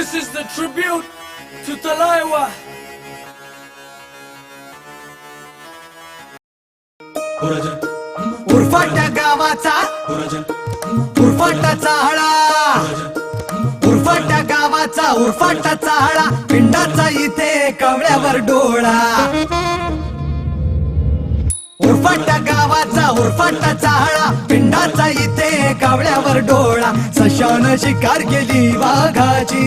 This is the tribute to Talaiwa. उरफाटा गावाचा उरफाटा चाहळा, उरफाटा गावाचा उरफाटा चाहळा, पिंडाचा इथे कवळ्यावर डोळा. उरफाटा गावाचा उरफाटा चाहळा, पिंडाचा इथे कावळ्यावर डोळा. सशान शिकार केली वाघाची,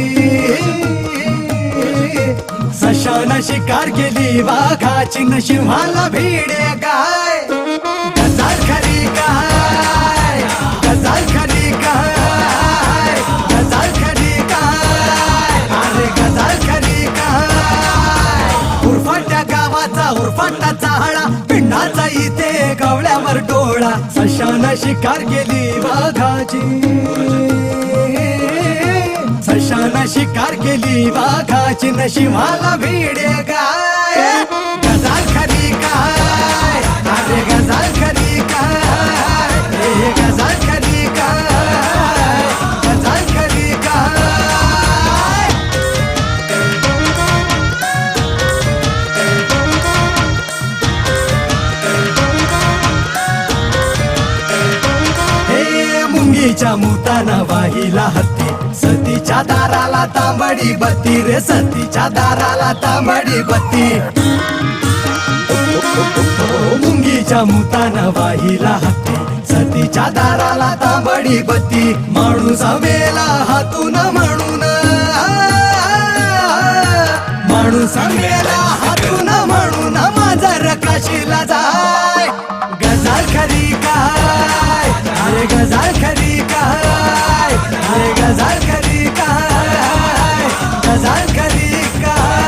सशान शिकार केली वाघाची, न सिंहाला भिडे गाय. गजाल खरी काय, गजाल खरी काय, गजाल खरी काय, अरे गजाल खरी काय. उरफाट्या गावाचा उरफाटा चाहळा, पिंडाचा इथे कवळ्यावर डोळा. सशान शिकार केली वाघाची, सशान शिकार केली वाघाची, न सिंहाला भिडे गाय. गजाल खरी काय, अरे गजाल खरी काय, हे गजाल खरी काय, गजाल खरी काय. हे मुंगीच्या मुताना वाहिला हत्ती, सतीच्या दाराला तांबडी बत्ती रे, सतीच्या दाराला तांबडी बत्ती. मुंगीच्या मुताना वाहिला हत्ती, सतीच्या दाराला तांबडी बत्ती. माणूस मेला हातून म्हणून, माणूस मेला हातून म्हणून, माझा रकाशीला जाय. गजाल खरी काय, अरे गजाल खरी काय, अरे गजाल खरी काय, गजाल खरी काय.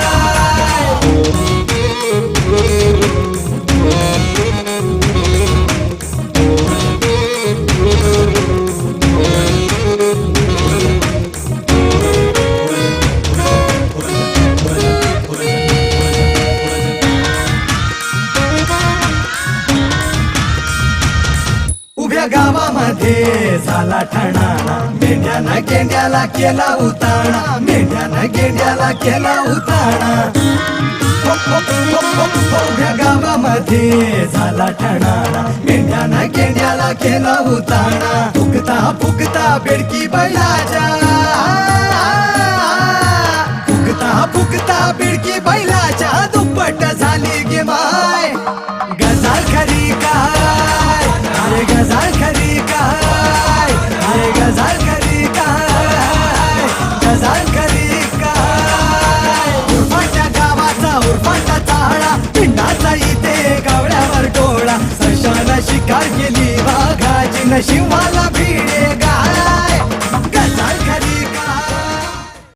उभ्या गावामध्ये झाला ठाणाणा, मेंढ्यानं गेंड्याला केला उताणा, मेंढ्यानं गेंड्याला केला उताणा. उभ्या गावामध्ये झाला ठाणाणा, मेंढ्यानं गेंड्याला केला उताणा. फुकता फुकता बेडकी बैलाच्या, फुकता फुकता बेडकी बैलाच्या, दुप्पट झाली गे माय. गजाल खरी काय, अरे गजाल खरी काय, अरे गजाल खरी काय, गजाल खरी काय. उरफाट्या गावाचा उरफाटा चाहळा, पिंडाचा इथे कावळ्यावर डोळा. सशान शिकार केली वाघाची, न सिंहाला